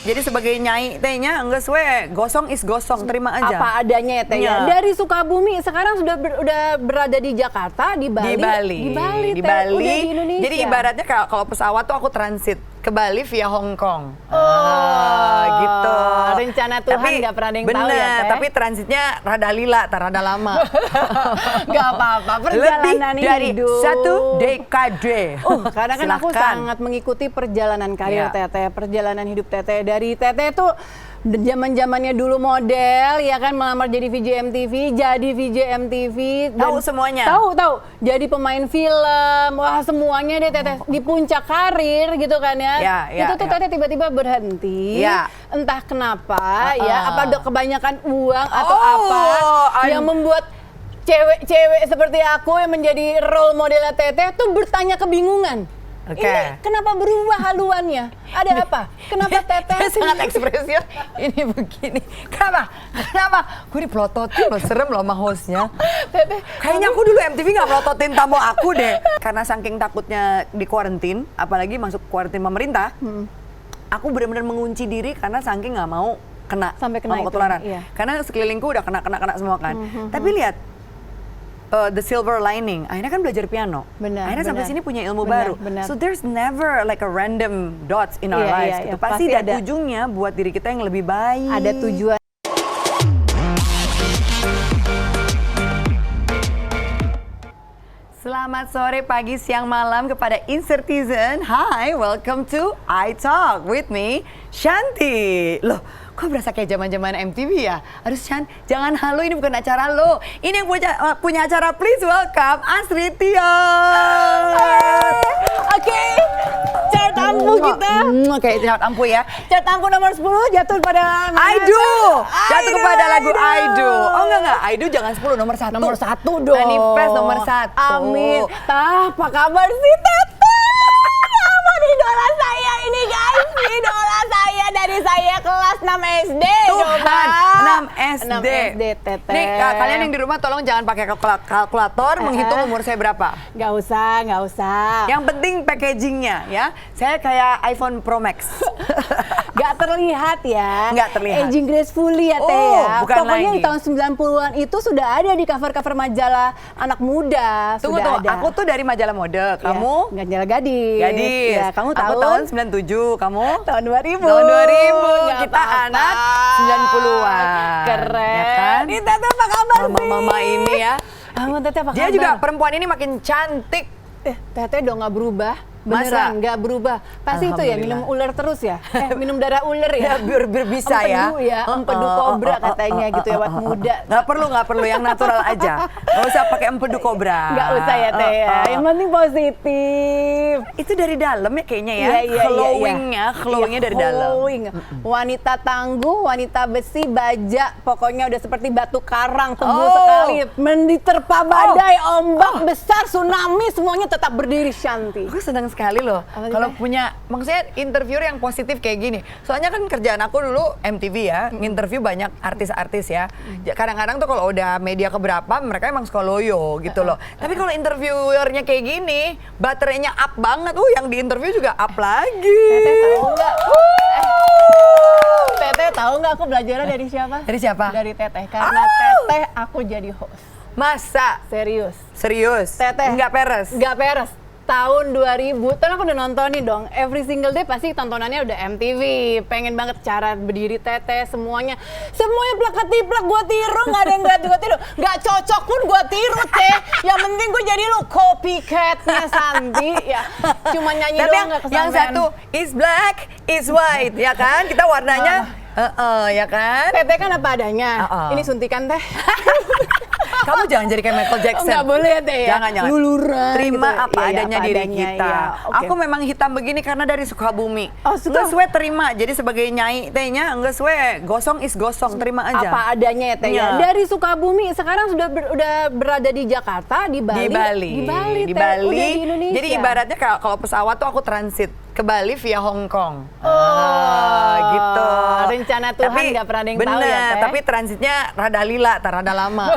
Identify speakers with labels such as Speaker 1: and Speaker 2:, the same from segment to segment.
Speaker 1: jadi sebagai nyai tehnya enggak sesuai, gosong is gosong, terima aja.
Speaker 2: Apa adanya ya teh ya. Dari Sukabumi sekarang udah berada di Jakarta, di Bali.
Speaker 1: Di Bali.
Speaker 2: Udah di Indonesia.
Speaker 1: Jadi ibaratnya kalau pesawat tuh aku transit ke Bali via Hong Kong. Gitu.
Speaker 2: Rencana Tuhan nggak pernah ada yang tahu ya teh.
Speaker 1: Tapi transitnya rada lila, rada lama.
Speaker 2: Nggak apa-apa, perjalanan
Speaker 1: lebih dari
Speaker 2: hidup.
Speaker 1: 1 dekade.
Speaker 2: Karena kan aku sangat mengikuti perjalanan karir Teteh, perjalanan hidup Teteh. Dari Teteh tuh zaman-zamannya dulu model, ya kan, melamar jadi VJ MTV, jadi VJ MTV.
Speaker 1: Tahu semuanya?
Speaker 2: Tahu. Jadi pemain film, wah semuanya deh Teteh. Di puncak karir gitu kan ya. Itu tuh Teteh tiba-tiba berhenti. Entah kenapa ya, apa ada kebanyakan uang atau apa yang membuat cewek-cewek seperti aku yang menjadi role modelnya Teteh tuh bertanya kebingungan. Ini kenapa berubah haluannya? Ada apa? Kenapa Teteh
Speaker 1: sangat ekspresif ini begini? Kenapa? Gue dipelototin loh, serem loh sama hostnya.
Speaker 2: Teteh,
Speaker 1: kayaknya aku dulu MTV nggak melototin tamu aku deh. Karena saking takutnya di kuarantin, apalagi masuk kuarantin pemerintah, aku benar-benar mengunci diri karena saking nggak mau
Speaker 2: sampai kena
Speaker 1: ketularan.
Speaker 2: Iya.
Speaker 1: Karena sekelilingku udah kena semua kan. Tapi lihat, the silver lining, akhirnya kan belajar piano. Akhirnya sampai sini punya ilmu baru. So there's never like a random dots in our lives gitu. Pasti ada ujungnya buat diri kita yang lebih baik.
Speaker 2: Ada tujuan.
Speaker 1: Selamat sore, pagi, siang, malam kepada Insertizen. Hi, welcome to I Talk with me, Shanti. Loh, kok berasa kayak zaman-zaman MTV ya? Aduh Shan, jangan halu, ini bukan acara lo. Ini yang punya acara, please welcome Astrid Tiar.
Speaker 2: Oke, chart ampuh kita.
Speaker 1: Oke, chart ampuh ya.
Speaker 2: Chart ampuh nomor 10 jatuh pada
Speaker 1: Aidu. Jatuh kepada lagu Aidu. Oh enggak, Aidu jangan 10, nomor 1.
Speaker 2: Nomor 1 dong.
Speaker 1: Manifest nomor 1.
Speaker 2: Amin. Apa kabar sih Teteh? Apa idola saya ini guys? Idola saya dari saya kelas 6 SD.
Speaker 1: Tuhan, 6 SD.
Speaker 2: Teteh.
Speaker 1: Nih, kalian yang di rumah tolong jangan pakai kalkulator menghitung umur saya berapa.
Speaker 2: Nggak usah.
Speaker 1: Yang penting packagingnya ya. Saya kayak iPhone Pro Max.
Speaker 2: Nggak terlihat ya.
Speaker 1: Nggak terlihat.
Speaker 2: Aging gracefully ya Teh ya.
Speaker 1: Bukan
Speaker 2: pokoknya
Speaker 1: lagi.
Speaker 2: di tahun 90-an itu sudah ada di cover-cover majalah anak muda.
Speaker 1: Tunggu, aku tuh dari majalah mode. Kamu?
Speaker 2: Majalah Gadis. Ya, kamu
Speaker 1: aku tahun 97, kamu?
Speaker 2: Tahun 2000.
Speaker 1: Tahun 2000.
Speaker 2: Nggak
Speaker 1: Kita
Speaker 2: apa-apa.
Speaker 1: anak 90-an.
Speaker 2: Keren.
Speaker 1: Ya kan?
Speaker 2: Ini Teteh apa kabar sih?
Speaker 1: Mama ini ya.
Speaker 2: Teteh apa kabar?
Speaker 1: Dia juga perempuan ini makin cantik.
Speaker 2: Teteh dong nggak berubah. Beneran nggak berubah. Pasti itu ya minum ular terus ya. Minum darah ular ya.
Speaker 1: Biar bisa ya.
Speaker 2: Empedu kobra katanya gitu ya buat muda.
Speaker 1: Nggak perlu yang natural aja. Nggak usah pakai empedu kobra.
Speaker 2: Nggak usah ya Teh ya. Yang penting positif.
Speaker 1: Itu dari dalam ya kayaknya ya. Glowingnya dari dalam.
Speaker 2: Wanita tangguh, wanita besi, baja, pokoknya udah seperti batu karang teguh sekali. Diterpa badai, ombak besar, tsunami, semuanya tetap berdiri Shanti.
Speaker 1: Aku senang sekali loh kalau punya, maksudnya interviewer yang positif kayak gini. Soalnya kan kerjaan aku dulu MTV ya, interview banyak artis-artis ya. Kadang-kadang tuh kalau udah media keberapa, mereka emang suka loyo gitu loh. Tapi kalau interviewernya kayak gini, baterainya up banget. Yang di interview juga up lagi.
Speaker 2: Teteh tahu nggak? Teteh tahu nggak aku belajarnya dari siapa?
Speaker 1: Dari siapa?
Speaker 2: Dari Teteh. Karena Teteh aku jadi host.
Speaker 1: Masa? Serius?
Speaker 2: Teteh.
Speaker 1: Nggak peres?
Speaker 2: Nggak peres. Tahun 2000, kan aku udah nontonin dong. Every single day pasti tontonannya udah MTV. Pengen banget cara berdiri Teteh, semuanya plak-ketiplak gue tiru, nggak ada yang gue tiru. Nggak cocok pun gue tiru Teh. Yang penting gue jadi lu copycat-nya Santi. Ya, cuma nyanyi doang nggak kesampean.
Speaker 1: Yang satu is black, is white, ya kan? Kita warnanya, ya kan?
Speaker 2: Teteh kan apa adanya. Ini suntikan Teh.
Speaker 1: Kamu jangan jadi kayak Michael Jackson.
Speaker 2: Nggak boleh ya Teh ya.
Speaker 1: Jangan.
Speaker 2: Luluran.
Speaker 1: Terima
Speaker 2: gitu.
Speaker 1: apa adanya diri kita. Aku memang hitam begini karena dari Sukabumi. Nggak sesuai terima. Jadi sebagai nyai tehnya nggak sesuai. Gosong is gosong. Terima aja.
Speaker 2: Apa adanya ya Teh ya. Dari Sukabumi sekarang udah berada di Jakarta, di Bali.
Speaker 1: Di Bali.
Speaker 2: Udah di Indonesia.
Speaker 1: Jadi ibaratnya kalau pesawat tuh aku transit ke Bali via Hong Kong. Gitu.
Speaker 2: Rencana Tuhan nggak pernah ada yang tahu ya Teh.
Speaker 1: Tapi transitnya rada lila, rada lama.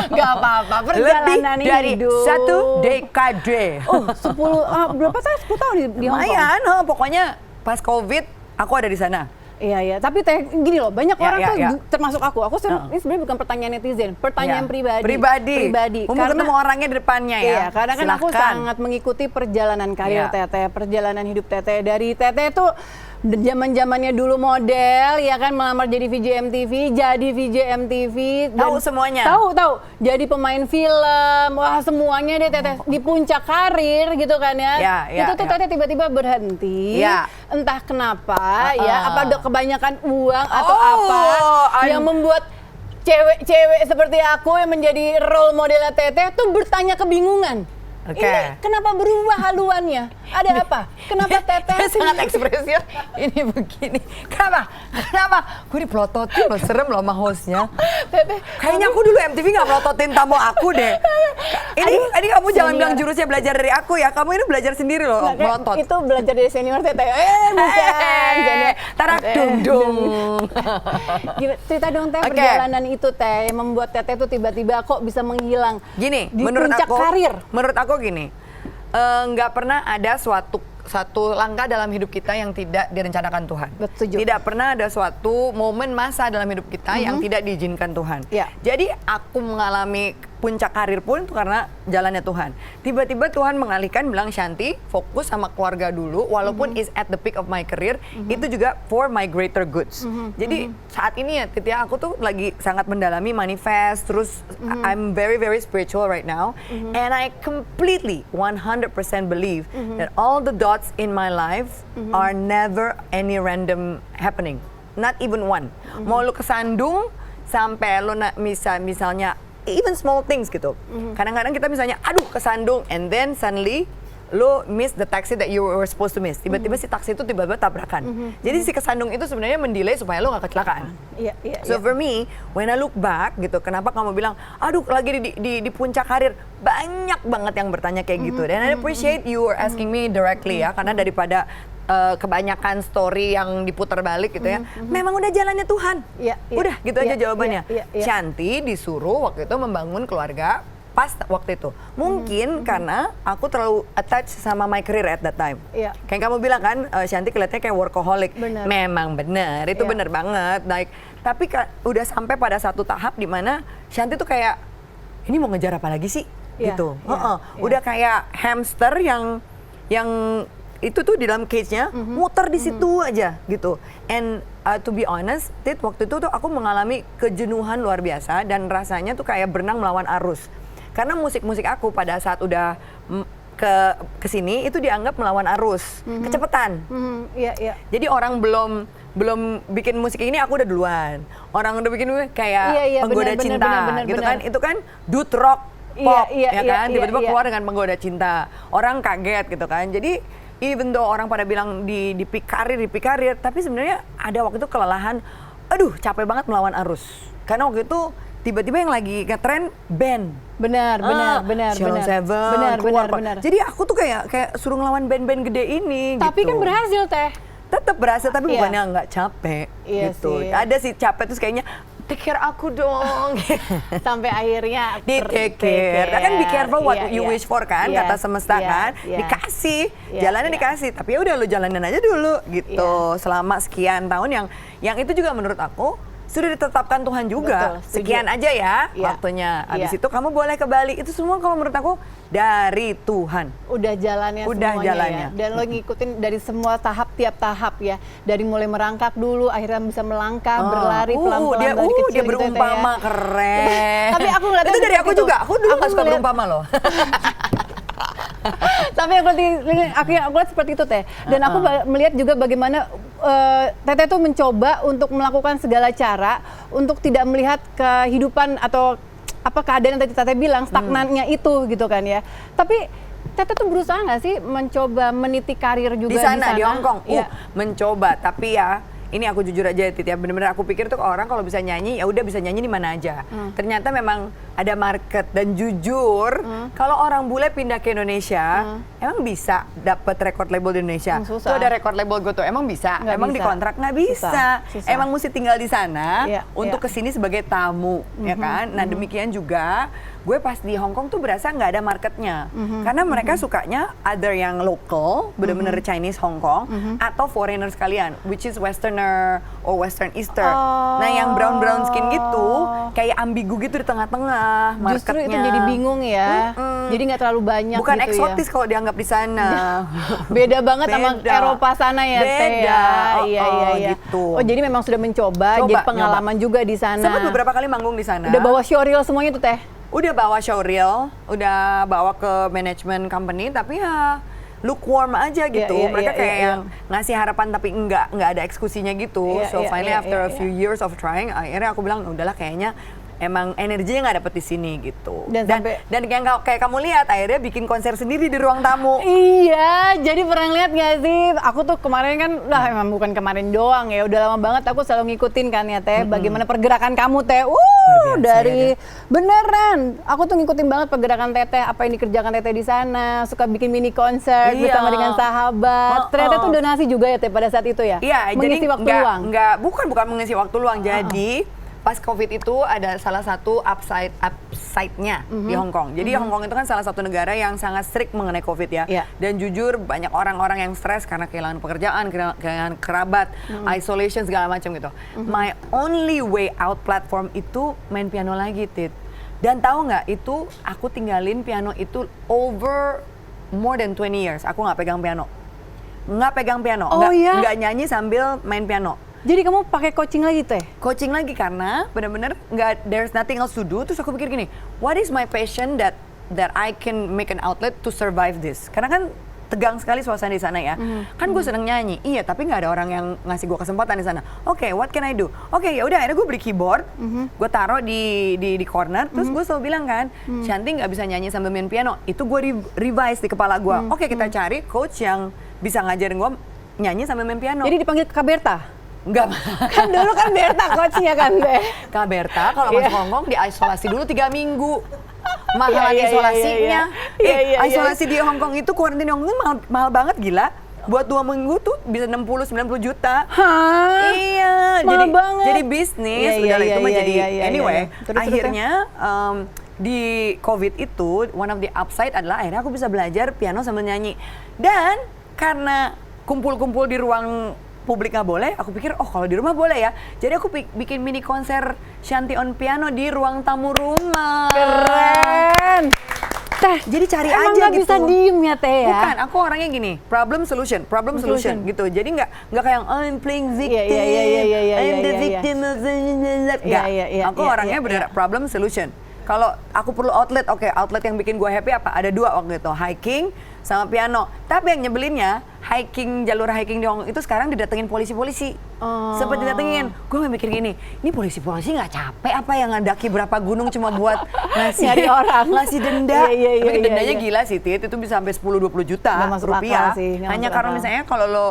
Speaker 2: Nggak apa-apa, perjalanan
Speaker 1: lebih dari
Speaker 2: hidup.
Speaker 1: 1 dekade.
Speaker 2: 10 berapa Teh? 10 tahun di Hong Kong?
Speaker 1: Lumayan, pokoknya pas COVID aku ada di sana.
Speaker 2: Iya, tapi gini loh, banyak orang tuh termasuk aku ini sebenarnya bukan pertanyaan netizen, pertanyaan pribadi.
Speaker 1: Karena ketemu orangnya di depannya ya.
Speaker 2: Iya, karena kan aku sangat mengikuti perjalanan karir Teteh, perjalanan hidup Teteh. Dari Teteh tuh zaman-zamannya dulu model, ya kan, melamar jadi VJ MTV,
Speaker 1: tahu semuanya.
Speaker 2: Tahu. Jadi pemain film, wah semuanya deh Teteh di puncak karir gitu kan ya. Itu tuh Teteh tiba-tiba berhenti. Entah kenapa apa ada kebanyakan uang atau yang membuat cewek-cewek seperti aku yang menjadi role modelnya Teteh tuh bertanya kebingungan. Ini kenapa berubah haluannya? Ada apa? Kenapa Teteh
Speaker 1: sangat ekspresif? Ini begini. Kenapa? Gue dipelototin loh, serem loh sama hostnya.
Speaker 2: Teteh,
Speaker 1: kayaknya aku dulu MTV nggak melototin tamu aku deh. Ini kamu jangan bilang jurusnya belajar dari aku ya. Kamu ini belajar sendiri loh, melotot.
Speaker 2: Itu belajar dari senior Teteh. Bukan.
Speaker 1: Tarak dung.
Speaker 2: Cerita dong Teh, perjalanan itu Teh yang membuat Teteh tuh tiba-tiba kok bisa menghilang.
Speaker 1: Gini,
Speaker 2: di puncak karir.
Speaker 1: Menurut aku gini, nggak pernah ada satu langkah dalam hidup kita yang tidak direncanakan Tuhan.
Speaker 2: Betul.
Speaker 1: Tidak pernah ada suatu momen masa dalam hidup kita yang tidak diizinkan Tuhan. Jadi aku mengalami puncak karir pun itu karena jalannya Tuhan. Tiba-tiba Tuhan mengalihkan, bilang Shanti fokus sama keluarga dulu, walaupun is at the peak of my career, itu juga for my greater goods. Jadi saat ini ya Titia, aku tuh lagi sangat mendalami manifest, terus I'm very very spiritual right now, and I completely 100% believe that all the dots in my life are never any random happening, not even one. Mau lu kesandung sampai lu misalnya even small things gitu. Kadang-kadang kita misalnya, aduh kesandung, and then suddenly lo miss the taxi that you were supposed to miss. Tiba-tiba si taksi itu tiba-tiba tabrakan. Jadi si kesandung itu sebenarnya mendelay supaya lo nggak kecelakaan. So for me, when I look back gitu, kenapa kamu bilang, aduh lagi di puncak karir, banyak banget yang bertanya kayak gitu. Dan I appreciate you are asking me directly ya, karena daripada kebanyakan story yang diputar balik gitu ya. Memang udah jalannya Tuhan. Udah gitu aja jawabannya. Shanti disuruh waktu itu membangun keluarga pas waktu itu. Mungkin karena aku terlalu attached sama my career at that time. Kayak kamu bilang kan, Shanti kelihatannya kayak workaholic. Memang bener, itu bener banget. Tapi udah sampai pada satu tahap di mana Shanti tuh kayak, ini mau ngejar apa lagi sih? Gitu. Udah kayak hamster yang itu tuh di dalam cage-nya muter di situ aja gitu. And to be honest, waktu itu tuh aku mengalami kejenuhan luar biasa dan rasanya tuh kayak berenang melawan arus. Karena musik-musik aku pada saat udah ke sini itu dianggap melawan arus, kecepatan. Jadi orang belum bikin musik ini aku udah duluan. Orang udah bikin kayak penggoda cinta gitu kan. Itu kan dude rock pop ya kan. Tiba-tiba keluar dengan penggoda cinta. Orang kaget gitu kan. Jadi even though orang pada bilang di peak karir, tapi sebenarnya ada waktu itu kelelahan, aduh capek banget melawan arus. Karena waktu itu tiba-tiba yang lagi ngetren band.
Speaker 2: Benar.
Speaker 1: Shallow Seven, benar. Jadi aku tuh kayak suruh ngelawan band-band gede ini.
Speaker 2: Tapi
Speaker 1: gitu.
Speaker 2: Kan berhasil Teh.
Speaker 1: Tetap berhasil, tapi bukannya nggak capek gitu. Ada sih capek terus kayaknya, take care aku dong.
Speaker 2: Sampai akhirnya
Speaker 1: di take care. Kan be careful what you wish for kan, kata semesta kan. Dikasih, jalannya dikasih. Tapi ya udah lu jalanin aja dulu gitu. Selama sekian tahun yang itu juga menurut aku sudah ditetapkan Tuhan juga. Betul, sekian aja ya waktunya. Habis itu kamu boleh ke Bali. Itu semua kalau menurut aku dari Tuhan.
Speaker 2: Udah jalannya semuanya. Ya. Dan lo ngikutin dari semua tiap tahap ya. Dari mulai merangkak dulu, akhirnya bisa melangkah, berlari pelan-pelan dari kecil
Speaker 1: dia berumpama gitu ya. Keren.
Speaker 2: Tapi aku ngeliatnya
Speaker 1: itu dari aku juga. Aku dulu nggak suka berumpama loh.
Speaker 2: Tapi aku lihat seperti itu Teh. Dan aku melihat juga bagaimana Teteh tuh mencoba untuk melakukan segala cara untuk tidak melihat kehidupan atau apa keadaan yang tadi Teteh bilang stagnannya itu gitu kan ya. Tapi Teteh tuh berusaha nggak sih mencoba meniti karir juga
Speaker 1: di sana di Hong Kong? Mencoba, tapi ya ini aku jujur aja Tit ya, bener-bener aku pikir tuh orang kalau bisa nyanyi ya udah bisa nyanyi di mana aja. Ternyata memang ada market, dan jujur kalau orang bule pindah ke Indonesia emang bisa dapat record label di Indonesia. Tuh ada record label gue tuh emang bisa, emang dikontrak nggak bisa. Emang mesti tinggal di sana untuk kesini sebagai tamu, ya kan? Nah demikian juga gue pas di Hong Kong tuh berasa nggak ada marketnya, karena mereka sukanya either yang local, bener-bener Chinese Hong Kong, atau foreigner sekalian, which is Westerner or Western Easter. Nah yang brown skin gitu, kayak ambigu gitu di tengah-tengah marketnya.
Speaker 2: Justru itu jadi bingung ya, jadi nggak terlalu banyak.
Speaker 1: Bukan
Speaker 2: gitu
Speaker 1: eksotis
Speaker 2: ya.
Speaker 1: kalau dianggap di sana.
Speaker 2: Beda banget sama Eropa sana ya, Teh ya. Iya.
Speaker 1: Gitu.
Speaker 2: Oh jadi memang sudah mencoba, jadi pengalaman juga di sana.
Speaker 1: Sempat beberapa kali manggung di sana.
Speaker 2: Udah bawa showreel semuanya tuh Teh?
Speaker 1: Udah bawa showreel, udah bawa ke management company, tapi ya lukewarm aja gitu. Mereka kayak yang ngasih harapan tapi nggak ada eksekusinya gitu. So finally after a few years of trying, akhirnya aku bilang udahlah kayaknya emang energinya nggak dapet di sini gitu. Dan kayak kamu lihat akhirnya bikin konser sendiri di ruang tamu.
Speaker 2: Iya, jadi pernah lihat nggak sih? Aku tuh kemarin kan, emang bukan kemarin doang ya, udah lama banget aku selalu ngikutin kan ya Teh, bagaimana pergerakan kamu Teh. Dari beneran, aku tuh ngikutin banget pergerakan Teteh, apa yang dikerjakan Teteh di sana, suka bikin mini konser bersama dengan sahabat. Ternyata tuh donasi juga ya Teh pada saat itu ya?
Speaker 1: Iya,
Speaker 2: mengisi
Speaker 1: jadi
Speaker 2: waktu luang.
Speaker 1: Bukan mengisi waktu luang. Jadi pas COVID itu ada salah satu upside-nya di Hong Kong. Jadi Hong Kong itu kan salah satu negara yang sangat strict mengenai COVID ya. Dan jujur banyak orang-orang yang stres karena kehilangan pekerjaan, kehilangan kerabat, isolation segala macam gitu. My only way out platform itu main piano lagi, Tit. Dan tahu nggak, itu aku tinggalin piano itu over more than 20 years. Aku nggak pegang piano. Nggak nyanyi sambil main piano.
Speaker 2: Jadi kamu pakai coaching lagi Teh?
Speaker 1: Coaching lagi karena benar-benar nggak, there's nothing else to do. Terus aku pikir gini, what is my passion that I can make an outlet to survive this? Karena kan tegang sekali suasana di sana ya. Kan gue seneng nyanyi, iya, tapi nggak ada orang yang ngasih gue kesempatan di sana. Oke, what can I do? Oke, ya udah, akhirnya gue beli keyboard, gue taruh di corner. Terus gue selalu bilang kan, Shanti nggak bisa nyanyi sambil main piano. Itu gue revise di kepala gue. Oke, kita cari coach yang bisa ngajarin gue nyanyi sambil main piano.
Speaker 2: Jadi dipanggil Kak Berta?
Speaker 1: Enggak.
Speaker 2: Kan dulu kan Berta coachnya kan Teh.
Speaker 1: Kak Berta kalau masuk Hong Kong diisolasi dulu 3 minggu. Mahal isolasinya. Isolasi di Hong Kong itu, kuarantin di Hong Kong mahal banget, gila. Buat 2 minggu tuh bisa 60-90 juta.
Speaker 2: Hah?
Speaker 1: Iya,
Speaker 2: mahal banget.
Speaker 1: Jadi bisnis, udah itu mah jadi anyway. Akhirnya di COVID itu, one of the upside adalah akhirnya aku bisa belajar piano sambil nyanyi. Dan karena kumpul-kumpul di ruang publik nggak boleh, aku pikir kalau di rumah boleh ya. Jadi aku bikin mini konser Shanti on piano di ruang tamu rumah.
Speaker 2: Keren. Teh,
Speaker 1: jadi cari
Speaker 2: emang
Speaker 1: aja
Speaker 2: gak
Speaker 1: gitu.
Speaker 2: bisa diem ya Teh ya?
Speaker 1: Bukan, aku orangnya gini, problem solution gitu. Jadi nggak kayak I'm playing victim, I'm the victim of the... Aku orangnya bener problem solution. Kalau aku perlu outlet, outlet yang bikin gue happy apa? Ada 2 waktu itu, hiking sama piano. Tapi yang nyebelinnya, jalur hiking di Hong Kong itu sekarang didatengin polisi-polisi. Seperti didatengin, gue nggak mikir gini, ini polisi-polisi nggak capek apa yang ngedaki berapa gunung cuma buat ngasih denda. Tapi dendanya gila sih, Tit, itu bisa sampai 10-20 juta rupiah. Hanya karena misalnya kalau lo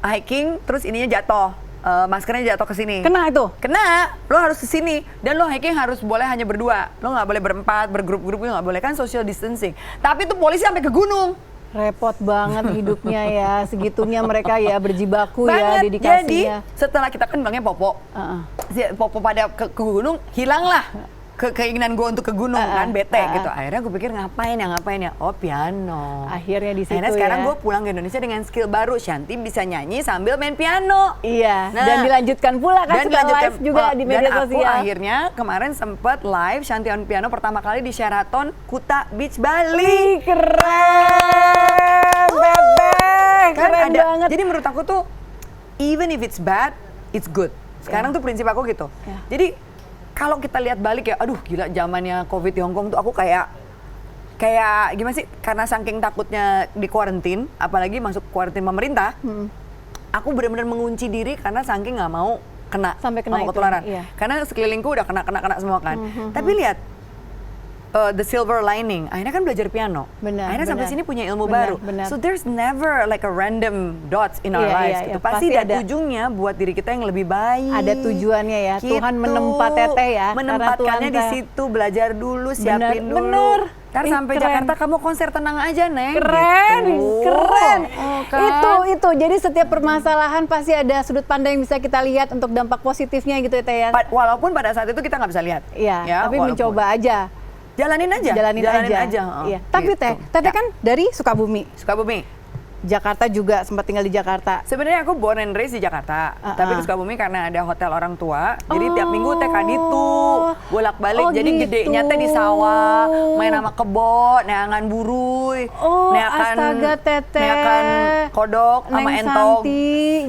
Speaker 1: hiking, terus ininya jatuh. Maskernya jatuh ke sini.
Speaker 2: Kena itu?
Speaker 1: Kena. Lo harus ke sini. Dan lo hiking harus boleh hanya berdua. Lo nggak boleh berempat, bergrup-grup, lo nggak boleh, kan social distancing. Tapi itu polisi sampai ke gunung.
Speaker 2: Repot banget hidupnya ya, segitunya mereka ya berjibaku ya dedikasinya.
Speaker 1: Jadi setelah kita kan bilangnya Popo, Popo pada ke gunung, hilanglah keinginan gue untuk ke gunung kan, bete gitu. Akhirnya gue pikir ngapain ya? Oh, piano.
Speaker 2: Akhirnya di situ.
Speaker 1: Akhirnya sekarang gue pulang ke Indonesia dengan skill baru, Shanti bisa nyanyi sambil main piano.
Speaker 2: Iya. Dan dilanjutkan pula kan, suka live juga di media sosial.
Speaker 1: Dan aku akhirnya kemarin sempat live Shanti on piano pertama kali di Sheraton Kuta Beach Bali.
Speaker 2: Keren, Bebek. Keren banget.
Speaker 1: Jadi menurut aku tuh, even if it's bad, it's good. Sekarang tuh prinsip aku gitu. Jadi kalau kita lihat balik ya, aduh gila zamannya COVID di Hong Kong tuh aku kayak gimana sih? Karena saking takutnya di kuarantin, apalagi masuk kuarantin pemerintah, aku benar-benar mengunci diri karena saking nggak mau
Speaker 2: sampai kena
Speaker 1: ketularan. Karena sekelilingku udah kena semua kan. Tapi lihat, the silver lining. Akhirnya kan belajar piano. Akhirnya sampai sini punya ilmu baru. So there's never like a random dots in our lives. Gitu. Pasti ada ujungnya buat diri kita yang lebih baik.
Speaker 2: Ada tujuannya ya. Gitu. Tuhan menempa Teteh ya.
Speaker 1: Menempatkannya di situ, belajar dulu, siapin dulu. Ntar sampai Jakarta kamu konser tenang aja, Neng.
Speaker 2: Keren,
Speaker 1: gitu.
Speaker 2: keren.
Speaker 1: Kan?
Speaker 2: Itu. Jadi setiap permasalahan pasti ada sudut pandang yang bisa kita lihat untuk dampak positifnya gitu ya, Teh ya.
Speaker 1: Walaupun pada saat itu kita nggak bisa lihat.
Speaker 2: Iya, ya, tapi mencoba aja.
Speaker 1: Jalanin aja.
Speaker 2: Iya. Tapi Teteh kan dari Sukabumi. Jakarta juga, sempat tinggal di Jakarta.
Speaker 1: Sebenarnya aku born and raised di Jakarta, tapi di Sukabumi karena ada hotel orang tua, jadi tiap minggu TK itu bolak-balik. Jadi gitu. Gedenya teh di sawah, main sama kebo, neangan buruy,
Speaker 2: astaga Teteh,
Speaker 1: neakan kodok sama entong.
Speaker 2: Santi.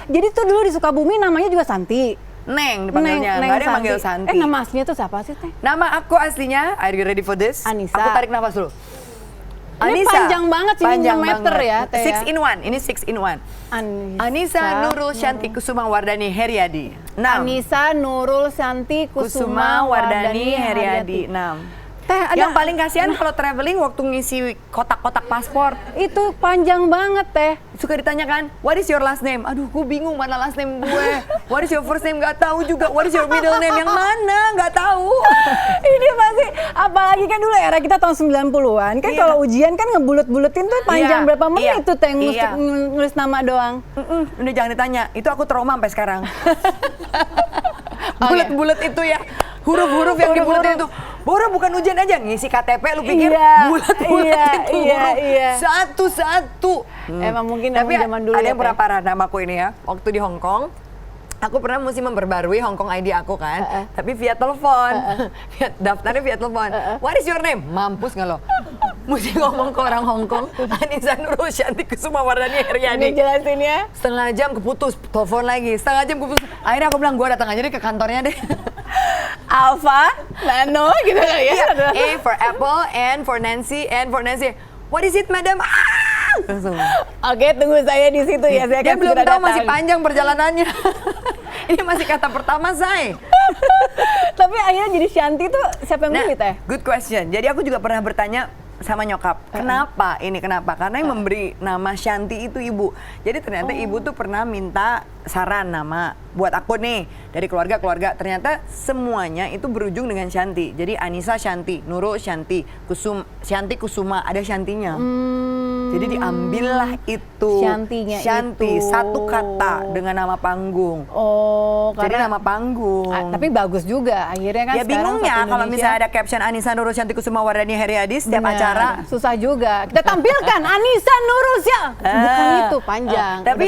Speaker 2: Jadi tuh dulu di Sukabumi namanya juga Santi.
Speaker 1: Neng dipanggilnya, nggak ada yang manggil Santi.
Speaker 2: Nama aslinya tuh siapa sih, Teh?
Speaker 1: Nama aku aslinya, are you ready for this?
Speaker 2: Anissa.
Speaker 1: Aku tarik nafas dulu.
Speaker 2: Ini
Speaker 1: Anissa,
Speaker 2: panjang banget sih, 5 meter ya, Teh.
Speaker 1: 6 in 1, ini 6 in 1. Anissa Nurul Shanti Kusuma Wardani Heriadi.
Speaker 2: Anissa Nurul Shanti Kusuma Wardani Heriadi.
Speaker 1: 6.
Speaker 2: Teh,
Speaker 1: yang paling kasihan kalau traveling waktu ngisi kotak-kotak paspor.
Speaker 2: Itu panjang banget, Teh.
Speaker 1: Suka ditanyakan, what is your last name? Aduh, gue bingung mana last name gue. What is your first name? Gak tahu juga. What is your middle name? Yang mana? Gak tahu.
Speaker 2: Ini pasti, apalagi kan dulu era kita tahun 90-an. Kan kalau ujian kan ngebulet-buletin tuh panjang berapa menit tuh, Teh, nulis nama doang.
Speaker 1: Udah jangan ditanya, itu aku trauma sampai sekarang. Bulet-bulet itu ya. Huruf-huruf yang dibuletin itu. Boro bukan ujian aja, ngisi KTP lu pikir bulat-bulat itu huruf satu-satu.
Speaker 2: Emang mungkin
Speaker 1: tapi
Speaker 2: zaman dulu
Speaker 1: ada
Speaker 2: ya,
Speaker 1: yang pernah parah namaku ini ya. Waktu di Hong Kong, aku pernah mesti memperbarui Hong Kong ID aku kan, tapi via telepon. Daftarnya via telepon. What is your name? Mampus nggak lo? Mesti ngomong ke orang Hong Kong, Anissa Nurul Shanti Kusuma Wardani Heriadi.
Speaker 2: Jelasin ya.
Speaker 1: Setengah jam keputus, telepon lagi. Setengah jam keputus. Akhirnya aku bilang, gue datang aja deh ke kantornya deh.
Speaker 2: Alpha, Nano, gitu ya.
Speaker 1: A for Apple, N for Nancy, N for Nancy. What is it, madam? Langsung.
Speaker 2: Oke, tunggu saya di situ ya. Saya
Speaker 1: belum tahu, masih panjang perjalanannya. Ini masih kata pertama, Zai.
Speaker 2: Tapi akhirnya jadi Shanti tuh siapa yang milih, Teh?
Speaker 1: Good question. Jadi aku juga pernah bertanya sama nyokap, kenapa ini, kenapa? Karena yang memberi nama Shanti itu ibu. Jadi ternyata ibu tuh pernah minta saran nama buat aku nih dari keluarga. Ternyata semuanya itu berujung dengan Shanti. Jadi Anissa Shanti, Nurul Shanti, Shanti Kusuma, ada Shantinya. Jadi diambillah itu
Speaker 2: Shantinya
Speaker 1: Shanti,
Speaker 2: itu.
Speaker 1: satu kata dengan nama panggung. Jadi nama panggung.
Speaker 2: Tapi bagus juga akhirnya kan.
Speaker 1: Ya bingungnya kalau misalnya ada caption Anissa Nurul Shanti Kusuma Wardani Heriadi setiap acara.
Speaker 2: Susah juga. Kita tampilkan Anissa Nurul Shanti. Bukan itu panjang.
Speaker 1: Tapi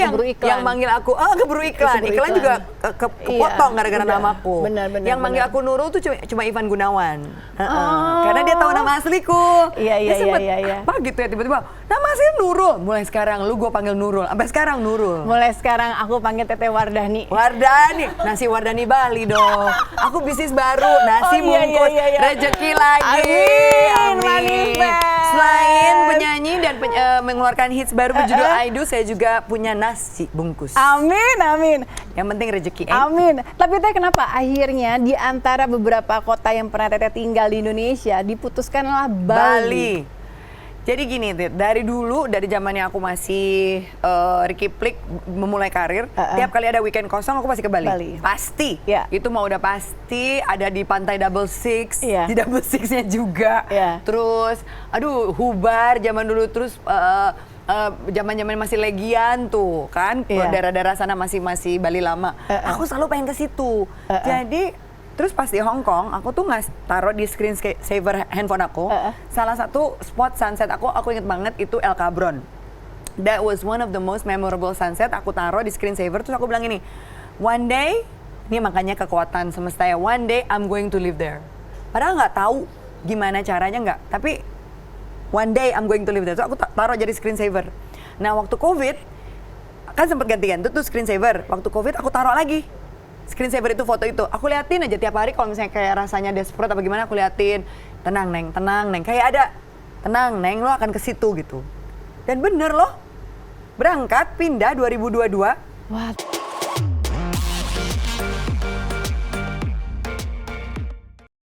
Speaker 1: yang manggil aku, keburu iklan. Iklan juga kepotong gara-gara namaku. Yang manggil aku Nurul tuh cuma Ivan Gunawan. Karena dia tahu nama asliku.
Speaker 2: Iya.
Speaker 1: Apa gitu ya tiba-tiba. Nama asli Nurul. Mulai sekarang lu gue panggil Nurul. Sampai sekarang Nurul.
Speaker 2: Mulai sekarang aku panggil Teteh Wardani.
Speaker 1: Nasi Wardani Bali dong. Aku bisnis baru, nasi bungkus, rezeki lagi. Amin. Selain penyanyi dan mengeluarkan hits baru berjudul Aidu, saya juga punya nasi bungkus.
Speaker 2: Amin.
Speaker 1: Yang penting rezeki.
Speaker 2: Amin. Tapi Teh, kenapa akhirnya di antara beberapa kota yang pernah Teteh tinggal di Indonesia diputuskanlah Bali?
Speaker 1: Jadi gini, dari dulu, dari zamannya aku masih Ricky Plik memulai karir, tiap kali ada weekend kosong aku pasti ke Bali. Pasti. Itu mau udah pasti ada di pantai Double Six, di Double Six-nya juga. Terus, Hubar zaman dulu, terus zaman-zaman masih Legian tuh kan, daerah-daerah sana masih Bali lama. Aku selalu pengen ke situ. Jadi terus pas di Hong Kong, aku tuh taruh di screen saver handphone aku. Salah satu spot sunset aku inget banget itu El Cabron. That was one of the most memorable sunset. Aku taruh di screen saver, terus aku bilang ini, one day, ini makanya kekuatan semesta ya, one day I'm going to live there. Padahal nggak tahu gimana caranya nggak, tapi one day I'm going to live there. Terus aku taruh jadi screen saver. Nah waktu COVID, kan sempat ganti-ganti tuh screen saver. Waktu COVID aku taruh lagi screen saver itu, foto itu. Aku liatin aja tiap hari kalau misalnya kayak rasanya desperate apa gimana, aku liatin. Tenang Neng. Kayak ada, tenang Neng, lo akan ke situ gitu. Dan bener loh, berangkat, pindah 2022.
Speaker 2: Wah.